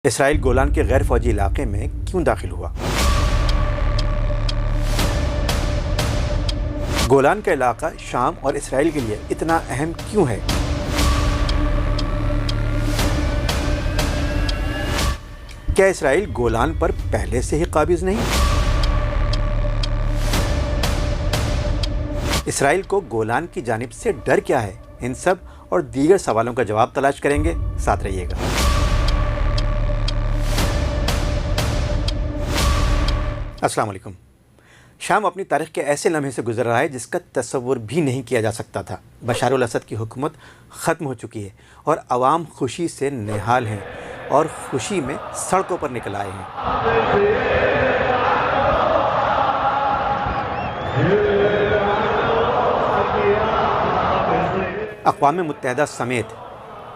اسرائیل گولان کے غیر فوجی علاقے میں کیوں داخل ہوا؟ گولان کا علاقہ شام اور اسرائیل کے لیے اتنا اہم کیوں ہے؟ کیا اسرائیل گولان پر پہلے سے ہی قابض نہیں؟ اسرائیل کو گولان کی جانب سے ڈر کیا ہے؟ ان سب اور دیگر سوالوں کا جواب تلاش کریں گے، ساتھ رہیے گا۔ السلام علیکم۔ شام اپنی تاریخ کے ایسے لمحے سے گزر رہا ہے جس کا تصور بھی نہیں کیا جا سکتا تھا۔ بشار الاسد کی حکومت ختم ہو چکی ہے اور عوام خوشی سے نہال ہیں اور خوشی میں سڑکوں پر نکل آئے ہیں۔ اقوام متحدہ سمیت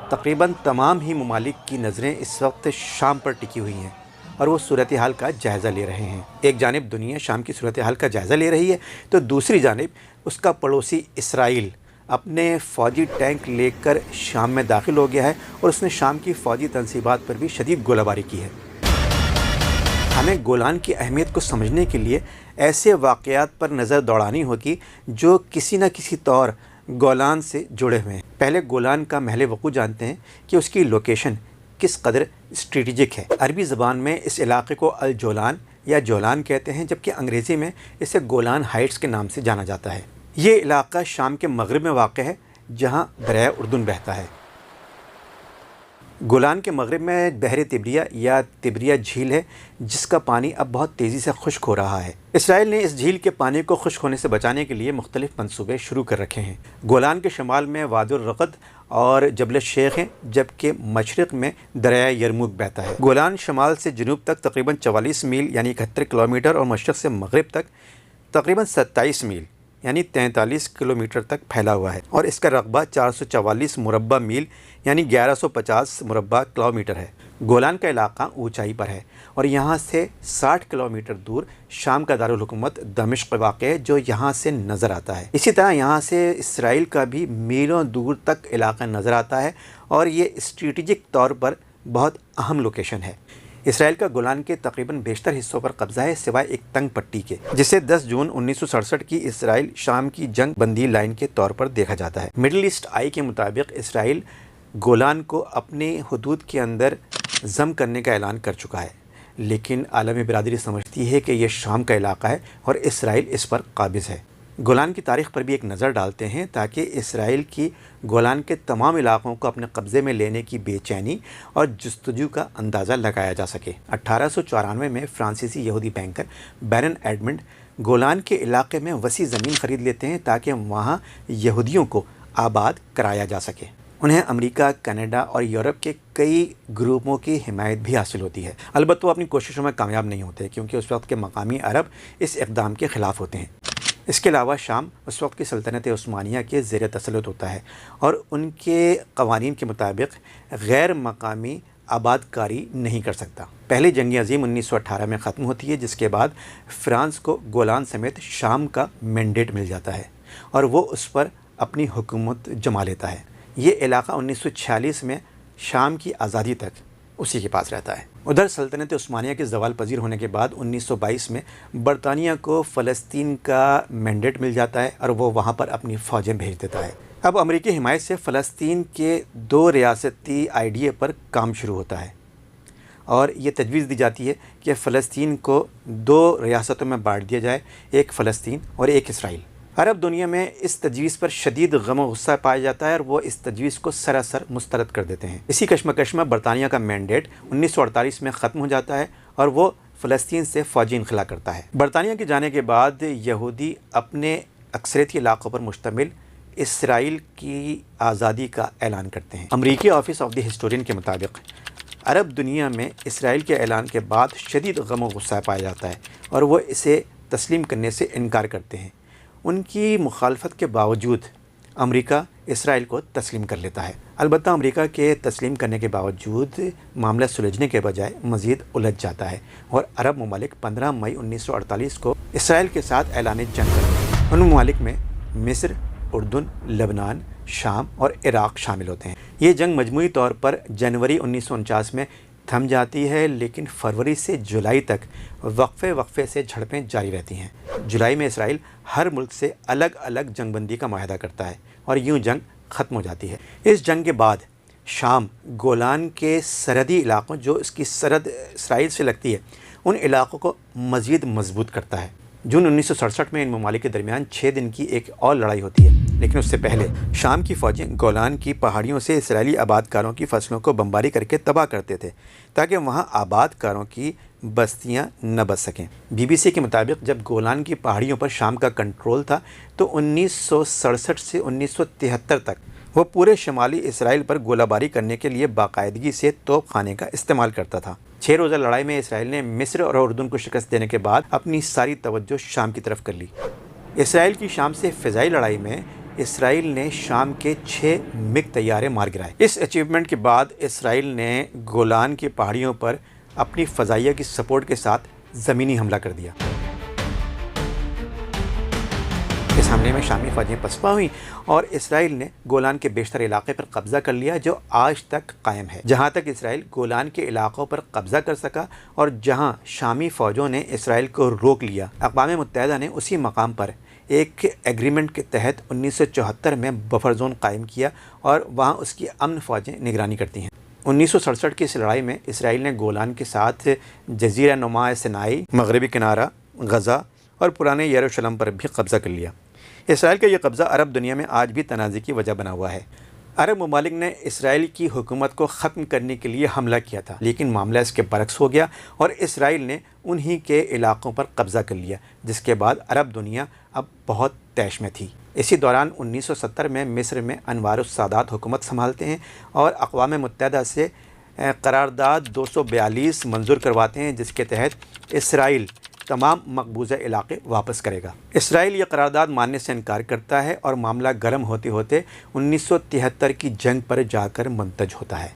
تقریباً تمام ہی ممالک کی نظریں اس وقت شام پر ٹکی ہوئی ہیں اور وہ صورتحال کا جائزہ لے رہے ہیں۔ ایک جانب دنیا شام کی صورتحال کا جائزہ لے رہی ہے تو دوسری جانب اس کا پڑوسی اسرائیل اپنے فوجی ٹینک لے کر شام میں داخل ہو گیا ہے اور اس نے شام کی فوجی تنصیبات پر بھی شدید گولہ باری کی ہے۔ ہمیں گولان کی اہمیت کو سمجھنے کے لیے ایسے واقعات پر نظر دوڑانی ہوگی جو کسی نہ کسی طور گولان سے جڑے ہوئے ہیں۔ پہلے گولان کا محل وقوع جانتے ہیں کہ اس کی لوکیشن کس قدر اسٹریٹجک ہے۔ عربی زبان میں اس علاقے کو الجولان یا جولان کہتے ہیں، جبکہ انگریزی میں اسے گولان ہائٹس کے نام سے جانا جاتا ہے۔ یہ علاقہ شام کے مغرب میں واقع ہے جہاں دریائے اردن بہتا ہے۔ گولان کے مغرب میں بحر طبریہ یا طبریہ جھیل ہے جس کا پانی اب بہت تیزی سے خشک ہو رہا ہے۔ اسرائیل نے اس جھیل کے پانی کو خشک ہونے سے بچانے کے لیے مختلف منصوبے شروع کر رکھے ہیں۔ گولان کے شمال میں وادی الرقد اور جبل الشیخ ہیں، جبکہ مشرق میں دریائے یرموک بہتا ہے۔ گولان شمال سے جنوب تک تقریباً 44 میل یعنی 71 کلومیٹر اور مشرق سے مغرب تک تقریباً 27 میل یعنی 43 کلومیٹر تک پھیلا ہوا ہے اور اس کا رقبہ 444 مربع میل یعنی 1150 مربع کلومیٹر ہے۔ گولان کا علاقہ اونچائی پر ہے اور یہاں سے 60 کلومیٹر دور شام کا دارالحکومت دمشق واقع ہے جو یہاں سے نظر آتا ہے۔ اسی طرح یہاں سے اسرائیل کا بھی میلوں دور تک علاقہ نظر آتا ہے اور یہ اسٹریٹجک طور پر بہت اہم لوکیشن ہے۔ اسرائیل کا گولان کے تقریباً بیشتر حصوں پر قبضہ ہے سوائے ایک تنگ پٹی کے، جسے 10 جون 1967 کی اسرائیل شام کی جنگ بندی لائن کے طور پر دیکھا جاتا ہے۔ مڈل ایسٹ آئی کے مطابق اسرائیل گولان کو اپنی حدود کے اندر ضم کرنے کا اعلان کر چکا ہے، لیکن عالمی برادری سمجھتی ہے کہ یہ شام کا علاقہ ہے اور اسرائیل اس پر قابض ہے۔ گولان کی تاریخ پر بھی ایک نظر ڈالتے ہیں تاکہ اسرائیل کی گولان کے تمام علاقوں کو اپنے قبضے میں لینے کی بے چینی اور جستجو کا اندازہ لگایا جا سکے۔ 1894 میں فرانسیسی یہودی بینکر بیرن ایڈمنڈ گولان کے علاقے میں وسیع زمین خرید لیتے ہیں تاکہ وہاں یہودیوں کو آباد کرایا جا سکے۔ انہیں امریکہ، کینیڈا اور یورپ کے کئی گروپوں کی حمایت بھی حاصل ہوتی ہے۔ البتہ وہ اپنی کوششوں میں کامیاب نہیں ہوتے کیونکہ اس وقت کے مقامی عرب اس اقدام کے خلاف ہوتے ہیں۔ اس کے علاوہ شام اس وقت کی سلطنت عثمانیہ کے زیر تسلط ہوتا ہے اور ان کے قوانین کے مطابق غیر مقامی آباد کاری نہیں کر سکتا۔ پہلی جنگ عظیم 1918 میں ختم ہوتی ہے جس کے بعد فرانس کو گولان سمیت شام کا مینڈیٹ مل جاتا ہے اور وہ اس پر اپنی حکومت جما لیتا ہے۔ یہ علاقہ 1946 میں شام کی آزادی تک اسی کے پاس رہتا ہے۔ ادھر سلطنت عثمانیہ کے زوال پذیر ہونے کے بعد 1922 میں برطانیہ کو فلسطین کا مینڈیٹ مل جاتا ہے اور وہ وہاں پر اپنی فوجیں بھیج دیتا ہے۔ اب امریکی حمایت سے فلسطین کے 2 ریاستی آئیڈیا پر کام شروع ہوتا ہے اور یہ تجویز دی جاتی ہے کہ فلسطین کو 2 ریاستوں میں بانٹ دیا جائے، ایک فلسطین اور ایک اسرائیل۔ عرب دنیا میں اس تجویز پر شدید غم و غصہ پایا جاتا ہے اور وہ اس تجویز کو سراسر مسترد کر دیتے ہیں۔ اسی کشمکش میں برطانیہ کا مینڈیٹ 1948 میں ختم ہو جاتا ہے اور وہ فلسطین سے فوجی انخلا کرتا ہے۔ برطانیہ کے جانے کے بعد یہودی اپنے اکثریتی علاقوں پر مشتمل اسرائیل کی آزادی کا اعلان کرتے ہیں۔ امریکی آفس آف دی ہسٹورین کے مطابق عرب دنیا میں اسرائیل کے اعلان کے بعد شدید غم و غصہ پایا جاتا ہے اور وہ اسے تسلیم کرنے سے انکار کرتے ہیں۔ ان کی مخالفت کے باوجود امریکہ اسرائیل کو تسلیم کر لیتا ہے۔ البتہ امریکہ کے تسلیم کرنے کے باوجود معاملہ سلجھنے کے بجائے مزید الجھ جاتا ہے اور عرب ممالک 15 مئی 1948 کو اسرائیل کے ساتھ اعلان جنگ کرتے ہیں۔ ان ممالک میں مصر، اردن، لبنان، شام اور عراق شامل ہوتے ہیں۔ یہ جنگ مجموعی طور پر جنوری 1949 میں تھم جاتی ہے، لیکن فروری سے جولائی تک وقفے سے جھڑپیں جاری رہتی ہیں۔ جولائی میں اسرائیل ہر ملک سے الگ الگ جنگ بندی کا معاہدہ کرتا ہے اور یوں جنگ ختم ہو جاتی ہے۔ اس جنگ کے بعد شام گولان کے سرحدی علاقوں، جو اس کی سرحد اسرائیل سے لگتی ہے، ان علاقوں کو مزید مضبوط کرتا ہے۔ جون 1967 میں ان ممالک کے درمیان 6 دن کی ایک اور لڑائی ہوتی ہے، لیکن اس سے پہلے شام کی فوجیں گولان کی پہاڑیوں سے اسرائیلی آبادکاروں کی فصلوں کو بمباری کر کے تباہ کرتے تھے تاکہ وہاں آبادکاروں کی بستیاں نہ بچ سکیں۔ BBC کے مطابق جب گولان کی پہاڑیوں پر شام کا کنٹرول تھا تو 1967 سے 1973 تک وہ پورے شمالی اسرائیل پر گولہ باری کرنے کے لیے باقاعدگی سے توپ خانے کا استعمال کرتا تھا۔ 6 روزہ لڑائی میں اسرائیل نے مصر اور اردن کو شکست دینے کے بعد اپنی ساری توجہ شام کی طرف کر لی۔ اسرائیل کی شام سے فضائی لڑائی میں اسرائیل نے شام کے 6 MiG طیارے مار گرائے۔ اس اچیومنٹ کے بعد اسرائیل نے گولان کی پہاڑیوں پر اپنی فضائیہ کی سپورٹ کے ساتھ زمینی حملہ کر دیا۔ اس حملے میں شامی فوجیں پسپا ہوئیں اور اسرائیل نے گولان کے بیشتر علاقے پر قبضہ کر لیا، جو آج تک قائم ہے۔ جہاں تک اسرائیل گولان کے علاقوں پر قبضہ کر سکا اور جہاں شامی فوجوں نے اسرائیل کو روک لیا، اقوام متحدہ نے اسی مقام پر ایک ایگریمنٹ کے تحت 1974 میں بفر زون قائم کیا اور وہاں اس کی امن فوجیں نگرانی کرتی ہیں۔ 1967 کی اس لڑائی میں اسرائیل نے گولان کے ساتھ جزیرہ نما سینائی، مغربی کنارہ، غزہ اور پرانے یروشلم پر بھی قبضہ کر لیا۔ اسرائیل کا یہ قبضہ عرب دنیا میں آج بھی تنازع کی وجہ بنا ہوا ہے۔ عرب ممالک نے اسرائیل کی حکومت کو ختم کرنے کے لیے حملہ کیا تھا، لیکن معاملہ اس کے برعکس ہو گیا اور اسرائیل نے انہی کے علاقوں پر قبضہ کر لیا، جس کے بعد عرب دنیا اب بہت طیش میں تھی۔ اسی دوران 1970 میں مصر میں انوار السادات حکومت سنبھالتے ہیں اور اقوام متحدہ سے قرارداد 242 منظور کرواتے ہیں، جس کے تحت اسرائیل تمام مقبوضہ علاقے واپس کرے گا۔ اسرائیل یہ قرارداد ماننے سے انکار کرتا ہے اور معاملہ گرم ہوتے ہوتے 1973 کی جنگ پر جا کر منتج ہوتا ہے۔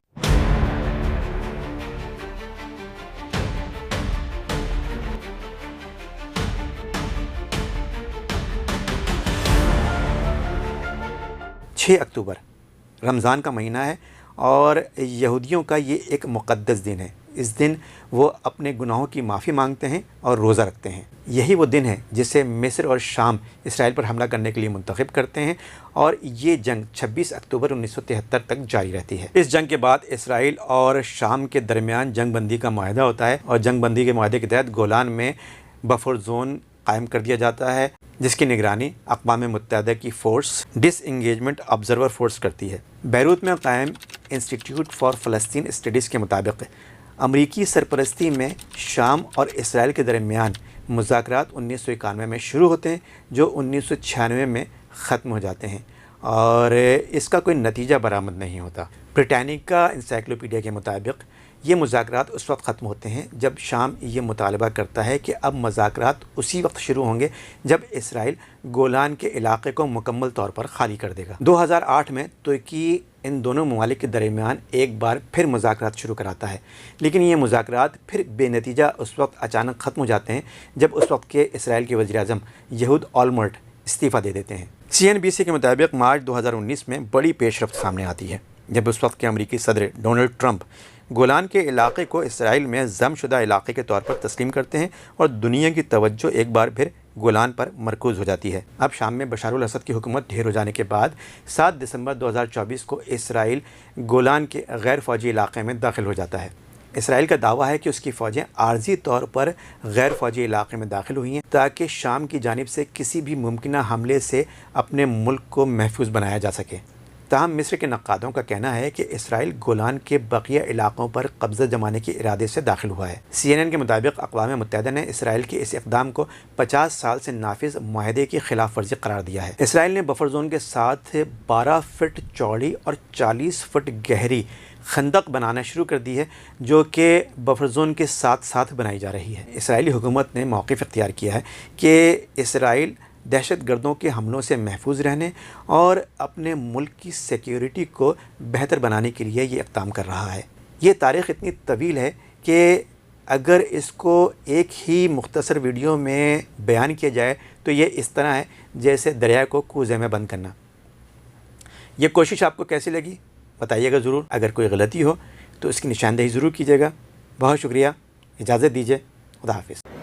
اکتوبر رمضان کا مہینہ ہے اور یہودیوں کا یہ ایک مقدس دن ہے۔ اس دن وہ اپنے گناہوں کی معافی مانگتے ہیں اور روزہ رکھتے ہیں۔ یہی وہ دن ہے جسے مصر اور شام اسرائیل پر حملہ کرنے کے لیے منتخب کرتے ہیں اور یہ جنگ 26 اکتوبر 1973 تک جاری رہتی ہے۔ اس جنگ کے بعد اسرائیل اور شام کے درمیان جنگ بندی کا معاہدہ ہوتا ہے اور جنگ بندی کے معاہدے کے تحت گولان میں بفر زون قائم کر دیا جاتا ہے، جس کی نگرانی اقوام متحدہ کی فورس ڈس انگیجمنٹ آبزرور فورس کرتی ہے۔ بیروت میں قائم انسٹیٹیوٹ فار فلسطین اسٹڈیز کے مطابق امریکی سرپرستی میں شام اور اسرائیل کے درمیان مذاکرات 1991 میں شروع ہوتے ہیں، جو 1996 میں ختم ہو جاتے ہیں اور اس کا کوئی نتیجہ برآمد نہیں ہوتا۔ بریٹینیکا انسائکلوپیڈیا کے مطابق یہ مذاکرات اس وقت ختم ہوتے ہیں جب شام یہ مطالبہ کرتا ہے کہ اب مذاکرات اسی وقت شروع ہوں گے جب اسرائیل گولان کے علاقے کو مکمل طور پر خالی کر دے گا۔ 2008 میں ترکی ان دونوں ممالک کے درمیان ایک بار پھر مذاکرات شروع کراتا ہے، لیکن یہ مذاکرات پھر بے نتیجہ اس وقت اچانک ختم ہو جاتے ہیں جب اس وقت کے اسرائیل کے وزیر اعظم یہود اولمرٹ استعفیٰ دے دیتے ہیں۔ CNBC کے مطابق مارچ 2019 میں بڑی پیش رفت سامنے آتی ہے جب اس وقت کے امریکی صدر ڈونلڈ ٹرمپ گولان کے علاقے کو اسرائیل میں ضم شدہ علاقے کے طور پر تسلیم کرتے ہیں اور دنیا کی توجہ ایک بار پھر گولان پر مرکوز ہو جاتی ہے۔ اب شام میں بشار الاسد کی حکومت ڈھیر ہو جانے کے بعد 7 دسمبر 2024 کو اسرائیل گولان کے غیر فوجی علاقے میں داخل ہو جاتا ہے۔ اسرائیل کا دعویٰ ہے کہ اس کی فوجیں عارضی طور پر غیر فوجی علاقے میں داخل ہوئی ہیں تاکہ شام کی جانب سے کسی بھی ممکنہ حملے سے اپنے ملک کو محفوظ بنایا جا سکے۔ تاہم مصر کے نقادوں کا کہنا ہے کہ اسرائیل گولان کے بقیہ علاقوں پر قبضہ جمانے کے ارادے سے داخل ہوا ہے۔ CNN کے مطابق اقوام متحدہ نے اسرائیل کے اس اقدام کو 50 سال سے نافذ معاہدے کی خلاف ورزی قرار دیا ہے۔ اسرائیل نے بفر زون کے ساتھ 12 فٹ چوڑی اور 40 فٹ گہری خندق بنانا شروع کر دی ہے، جو کہ بفر زون کے ساتھ ساتھ بنائی جا رہی ہے۔ اسرائیلی حکومت نے موقف اختیار کیا ہے کہ اسرائیل دہشت گردوں کے حملوں سے محفوظ رہنے اور اپنے ملک کی سیکیورٹی کو بہتر بنانے کے لیے یہ اقدام کر رہا ہے۔ یہ تاریخ اتنی طویل ہے کہ اگر اس کو ایک ہی مختصر ویڈیو میں بیان کیا جائے تو یہ اس طرح ہے جیسے دریا کو کوزے میں بند کرنا۔ یہ کوشش آپ کو کیسی لگی؟ بتائیے گا ضرور۔ اگر کوئی غلطی ہو تو اس کی نشاندہی ضرور کیجیے گا۔ بہت شکریہ، اجازت دیجیے، خدا حافظ۔